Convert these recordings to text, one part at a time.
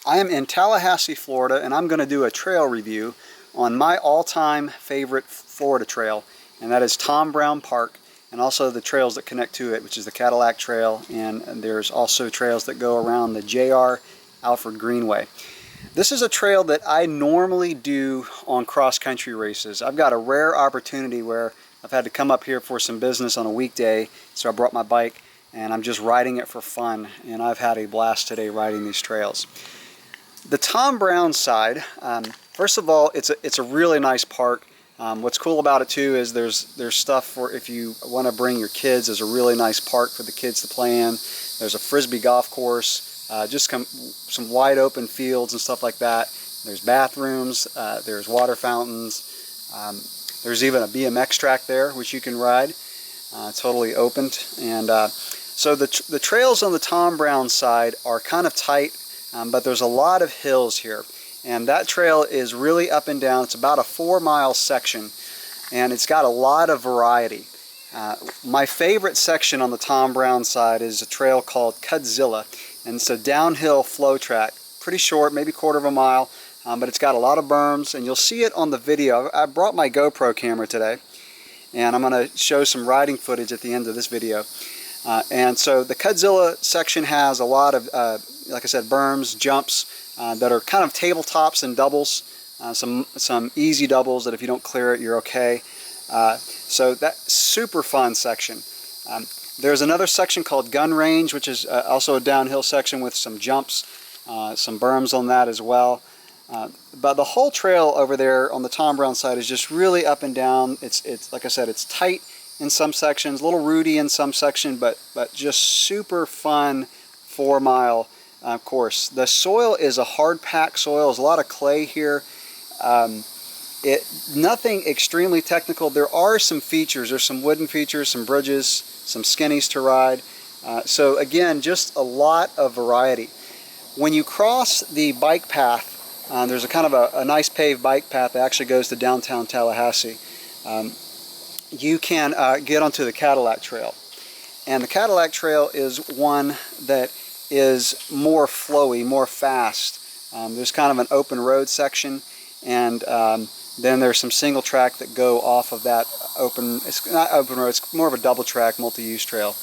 I am in Tallahassee, Florida, and I'm going to do a trail review on my all-time favorite Florida trail, and that is Tom Brown Park, and also the trails that connect to it, which is the Cadillac Trail, and there's also trails that go around the JR Alford Greenway. This is a trail that I normally do on cross-country races. I've got a rare opportunity where I've had to come up here for some business on a weekday, so I brought my bike and I'm just riding it for fun, and I've had a blast today riding these trails. The Tom Brown side, first of all, it's a really nice park. What's cool about it too is there's stuff for if you want to bring your kids. There's a really nice park for the kids to play in. There's a frisbee golf course, just some wide open fields and stuff like that. There's bathrooms, there's water fountains. There's even a BMX track there which you can ride, totally opened. And so the trails on the Tom Brown side are kind of tight, but there's a lot of hills here. And that trail is really up and down. It's about a 4-mile section, and it's got a lot of variety. My favorite section on the Tom Brown side is a trail called Cadillac, and it's a downhill flow track, pretty short, maybe 1/4 of a mile, but it's got a lot of berms, and you'll see it on the video. I brought my GoPro camera today, and I'm going to show some riding footage at the end of this video. And so the Cadillac section has a lot of, like I said, berms, jumps that are kind of tabletops and doubles, some easy doubles that if you don't clear it, you're okay. So that's super fun section. There's another section called Gun Range, which is also a downhill section with some jumps, some berms on that as well. But the whole trail over there on the Tom Brown side is just really up and down. It's like I said, it's tight in some sections, a little rooty in some section, but just super fun 4-mile course. The soil is a hard packed soil. There's a lot of clay here. Nothing extremely technical. There are some features. There's some wooden features, some bridges, some skinnies to ride. So again, just a lot of variety. When you cross the bike path, there's a kind of a nice paved bike path that actually goes to downtown Tallahassee. You can get onto the Cadillac Trail. And the Cadillac Trail is one that is more flowy, more fast. There's kind of an open road section, and then there's some single track that go off of that open, it's not open road, it's more of a double track multi-use trail.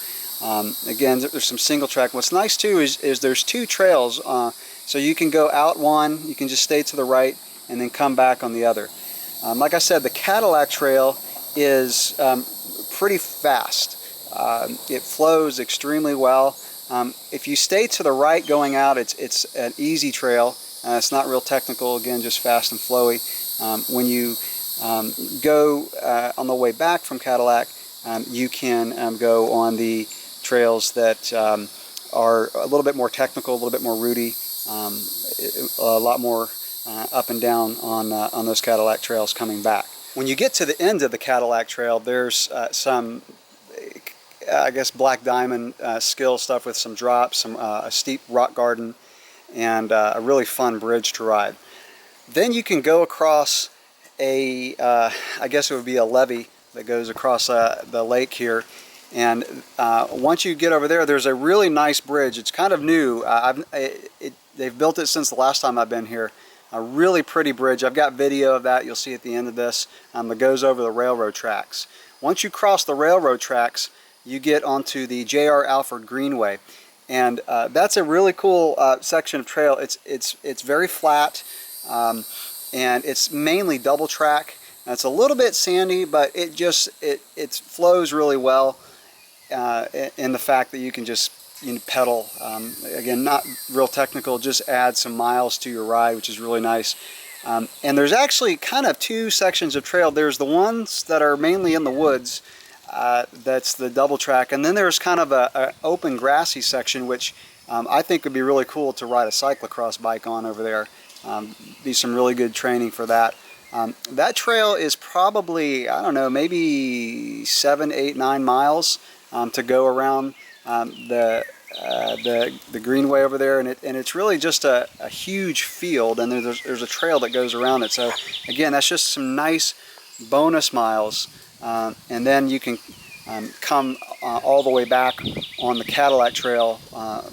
Again, there's some single track. What's nice too is there's 2 trails, so you can go out one, you can just stay to the right, and then come back on the other. Like I said, the Cadillac Trail is pretty fast. It flows extremely well. If you stay to the right going out, it's an easy trail. It's not real technical, again, just fast and flowy. When you go on the way back from Cadillac, you can go on the trails that are a little bit more technical, a little bit more rooty, a lot more up and down on those Cadillac trails coming back. When you get to the end of the Cadillac Trail, there's some, I guess, black diamond skill stuff with some drops, a steep rock garden, and a really fun bridge to ride. Then you can go across I guess it would be a levee that goes across the lake here. And once you get over there, there's a really nice bridge. It's kind of new. They've built it since the last time I've been here. A really pretty bridge. I've got video of that. You'll see at the end of this. That goes over the railroad tracks. Once you cross the railroad tracks, you get onto the JR Alford Greenway, and that's a really cool section of trail. It's very flat, and it's mainly double track. And it's a little bit sandy, but it flows really well in the fact that you can just pedal. Again, not real technical, just add some miles to your ride, which is really nice. And there's actually kind of 2 sections of trail. There's the ones that are mainly in the woods, that's the double track, and then there's kind of an open grassy section, which I think would be really cool to ride a cyclocross bike on over there. Be some really good training for that. That trail is probably, I don't know, maybe 7, 8, 9 miles to go around the greenway over there, and it's really just a huge field, and there's a trail that goes around it. So again, that's just some nice bonus miles, and then you can come all the way back on the Cadillac Trail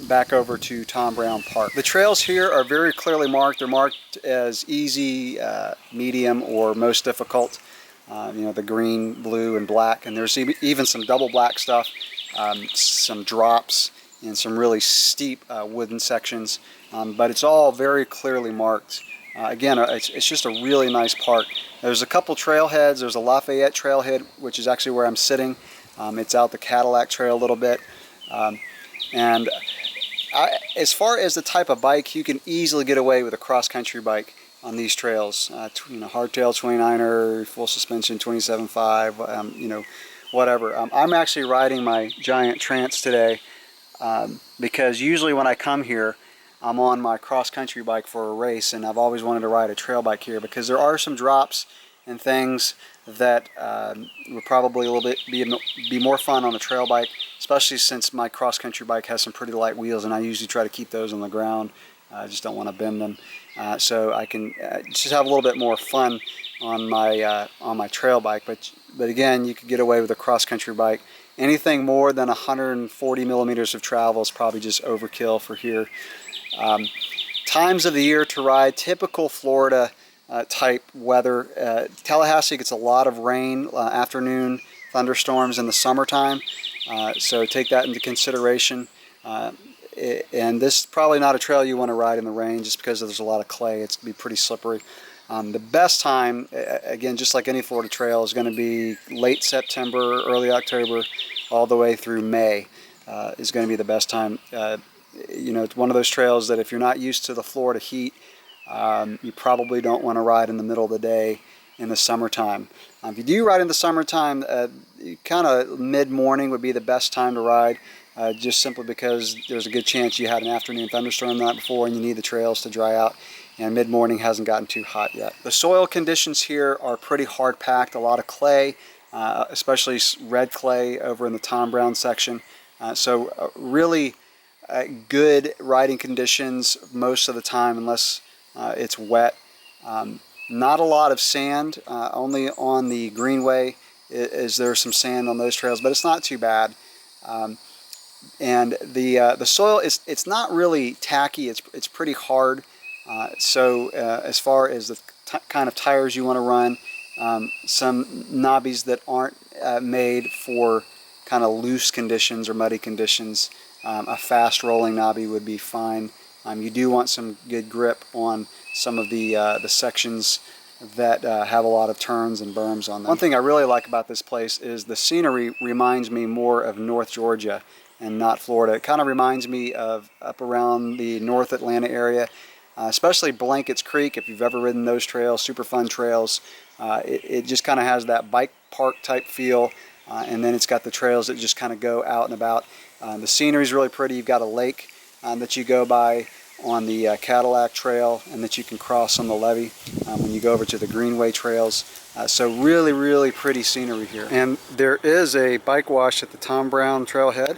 back over to Tom Brown Park. The trails here are very clearly marked. They're marked as easy, medium, or most difficult. You know, the green, blue, and black, and there's even some double black stuff, some drops, and some really steep wooden sections, but it's all very clearly marked. Again, it's just a really nice park. There's a couple trailheads. There's a Lafayette trailhead, which is actually where I'm sitting. It's out the Cadillac Trail a little bit. As far as the type of bike, you can easily get away with a cross-country bike on these trails. You know, hardtail 29er, full suspension 27.5, you know, whatever. I'm actually riding my Giant Trance today because usually when I come here, I'm on my cross-country bike for a race, and I've always wanted to ride a trail bike here because there are some drops and things that would probably a little bit be more fun on a trail bike, especially since my cross-country bike has some pretty light wheels, and I usually try to keep those on the ground. I just don't want to bend them, so I can just have a little bit more fun on my trail bike. But again, you could get away with a cross-country bike. Anything more than 140 millimeters of travel is probably just overkill for here. Times of the year to ride, typical Florida type weather. Tallahassee gets a lot of rain, afternoon thunderstorms in the summertime, so take that into consideration. And this is probably not a trail you want to ride in the rain just because there's a lot of clay. It's going to be pretty slippery. The best time, again, just like any Florida trail, is going to be late September, early October, all the way through May is going to be the best time. You know, it's one of those trails that if you're not used to the Florida heat, you probably don't want to ride in the middle of the day in the summertime. If you do ride in the summertime, kind of mid-morning would be the best time to ride, just simply because there's a good chance you had an afternoon thunderstorm the night before and you need the trails to dry out, and mid-morning hasn't gotten too hot yet. The soil conditions here are pretty hard-packed, a lot of clay, especially red clay over in the Tom Brown section. So really good riding conditions most of the time, unless it's wet. Not a lot of sand, only on the Greenway is there some sand on those trails, but it's not too bad. And the soil it's not really tacky, it's pretty hard. So as far as the kind of tires you want to run, some knobbies that aren't made for kind of loose conditions or muddy conditions, a fast rolling knobby would be fine. You do want some good grip on some of the sections that have a lot of turns and berms on them. One thing I really like about this place is the scenery reminds me more of North Georgia and not Florida. It kind of reminds me of up around the North Atlanta area, especially Blankets Creek. If you've ever ridden those trails, super fun trails, it just kind of has that bike park type feel, and then it's got the trails that just kind of go out and about. The scenery is really pretty. You've got a lake that you go by on the Cadillac Trail and that you can cross on the levee when you go over to the Greenway trails. So really, really pretty scenery here. And there is a bike wash at the Tom Brown trailhead,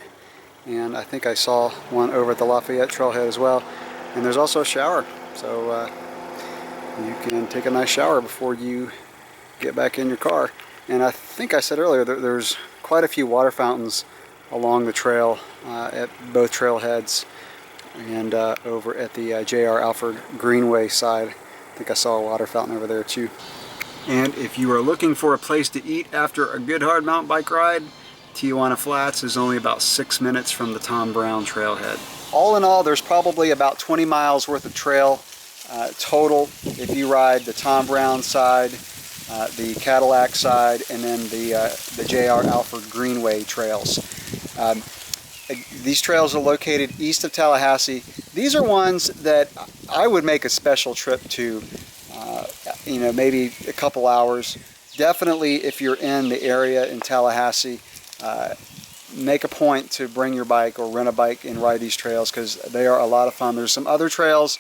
and I think I saw one over at the Lafayette trailhead as well. And there's also a shower, so you can take a nice shower before you get back in your car. And I think I said earlier that there's quite a few water fountains along the trail at both trailheads, and over at the JR Alford Greenway side, I think I saw a water fountain over there too. And if you are looking for a place to eat after a good hard mountain bike ride, Tijuana Flats is only about 6 minutes from the Tom Brown trailhead. All in all, there's probably about 20 miles worth of trail total if you ride the Tom Brown side, the Cadillac side, and then the JR Alford Greenway trails. These trails are located east of Tallahassee. These are ones that I would make a special trip to, you know, maybe a couple hours. Definitely if you're in the area in Tallahassee, make a point to bring your bike or rent a bike and ride these trails because they are a lot of fun. There's some other trails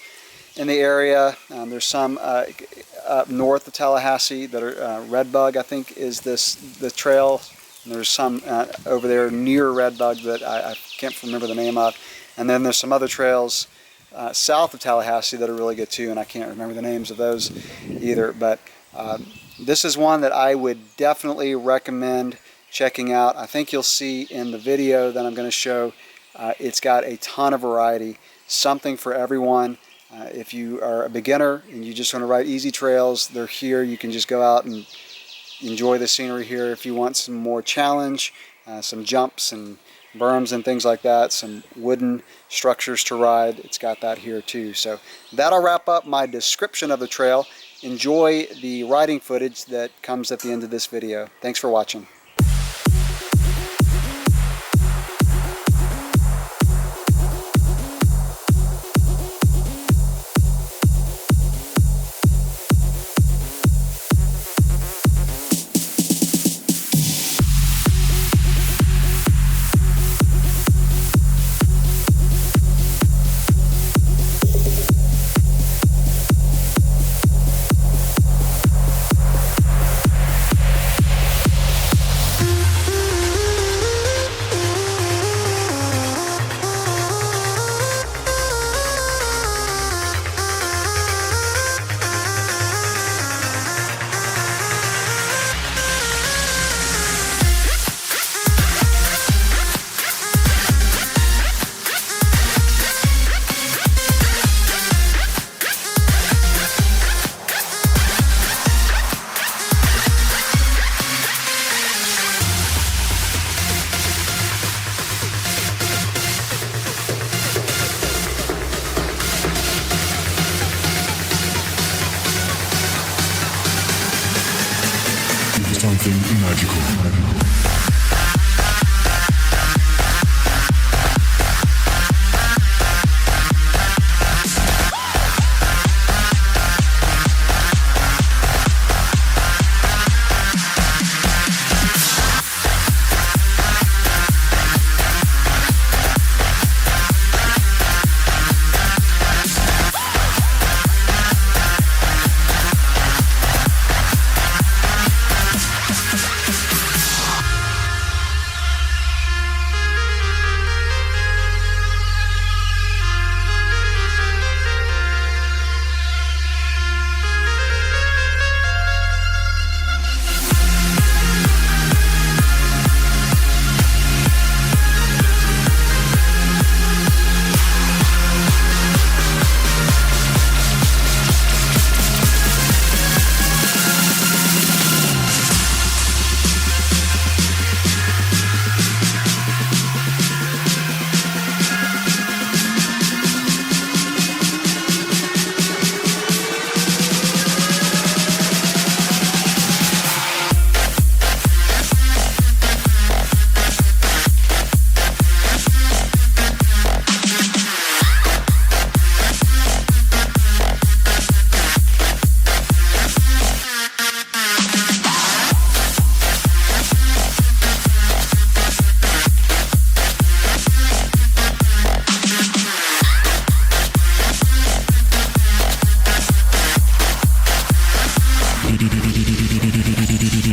in the area. There's some up north of Tallahassee that are Redbug, I think, is the trail. And there's some over there near Redbug that I can't remember the name of. And then there's some other trails south of Tallahassee that are really good too, and I can't remember the names of those either. But this is one that I would definitely recommend checking out. I think you'll see in the video that I'm going to show, it's got a ton of variety, something for everyone. If you are a beginner and you just want to ride easy trails, they're here. You can just go out and enjoy the scenery here. If you want some more challenge, some jumps and berms and things like that, some wooden structures to ride, it's got that here too. So that'll wrap up my description of the trail. Enjoy the riding footage that comes at the end of this video. Thanks for watching. Something magical.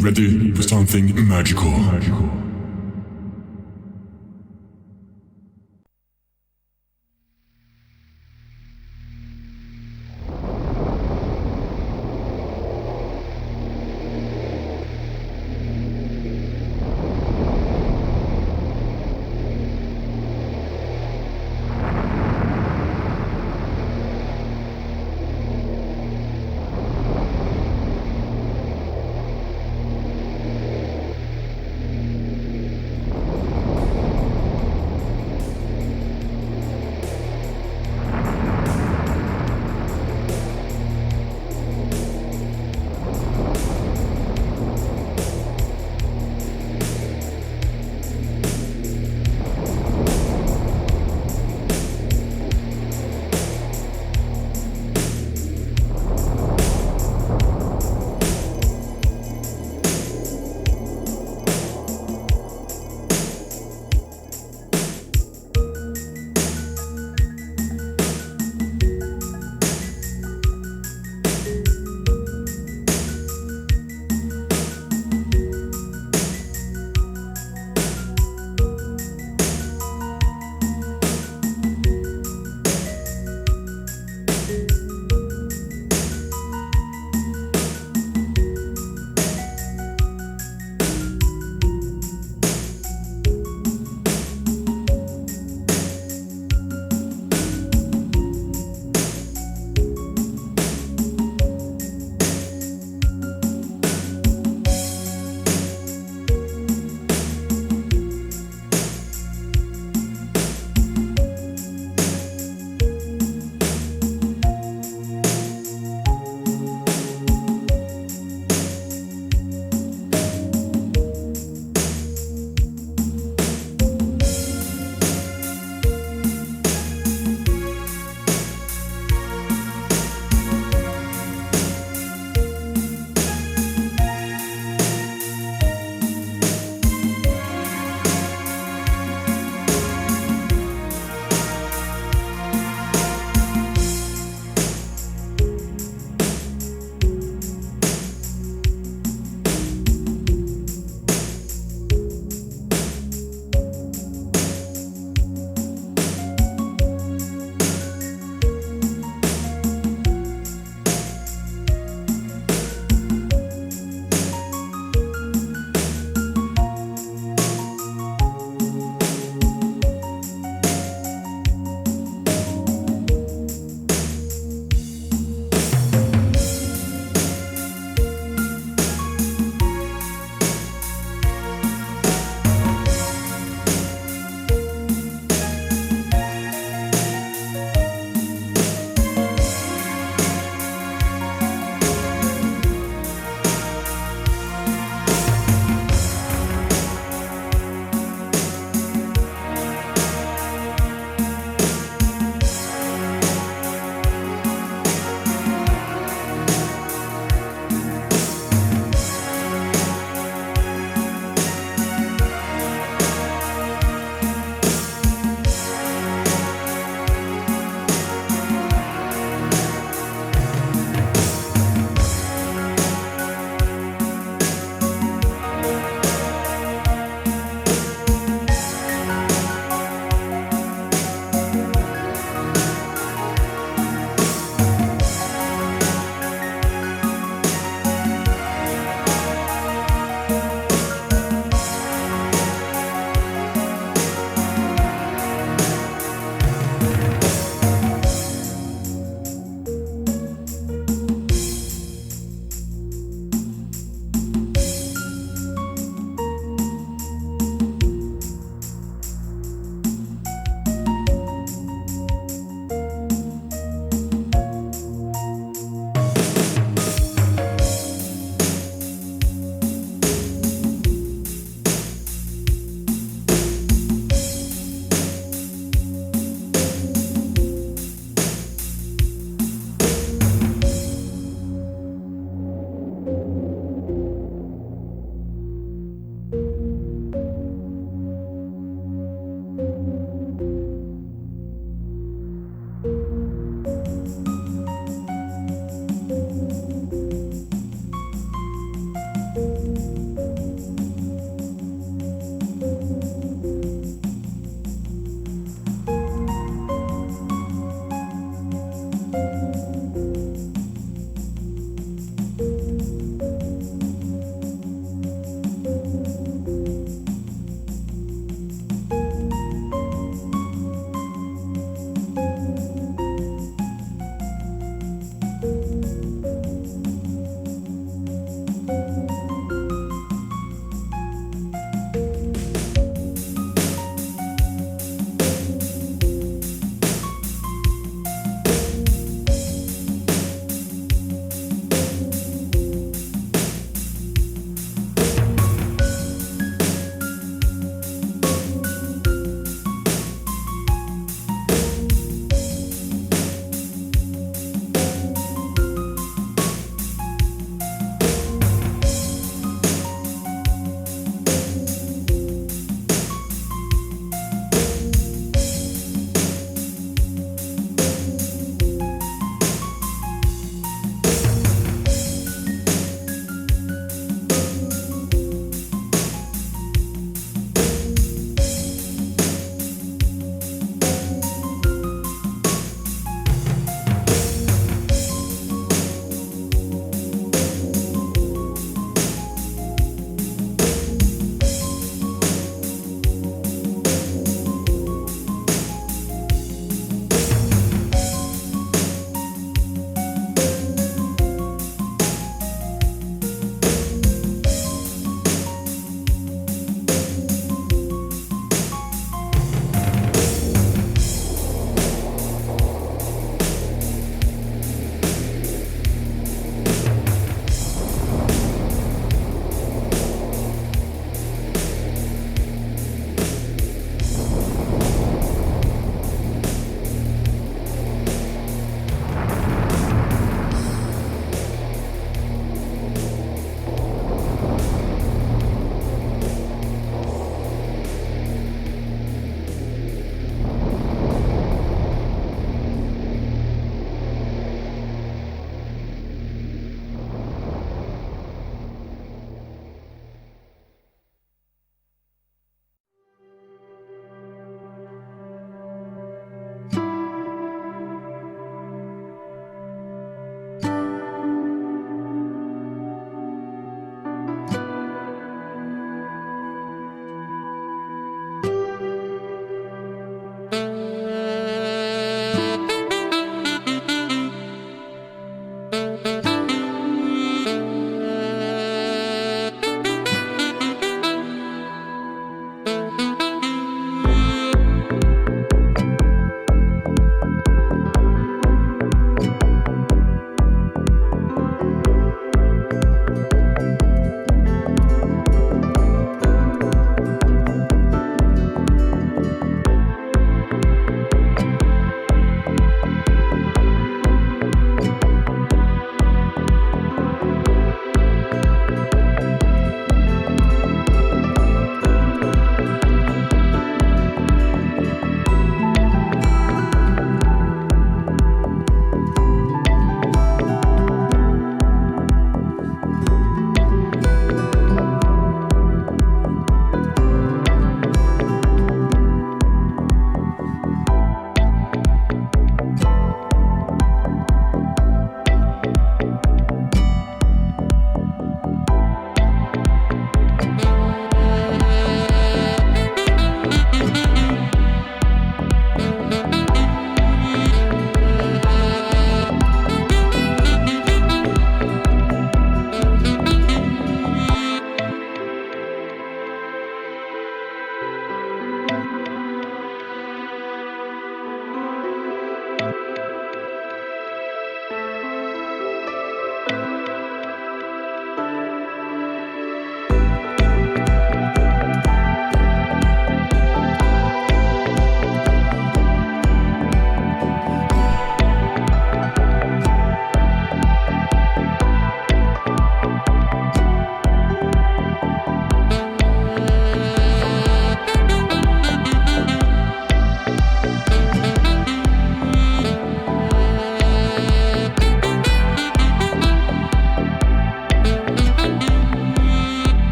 Ready for something magical.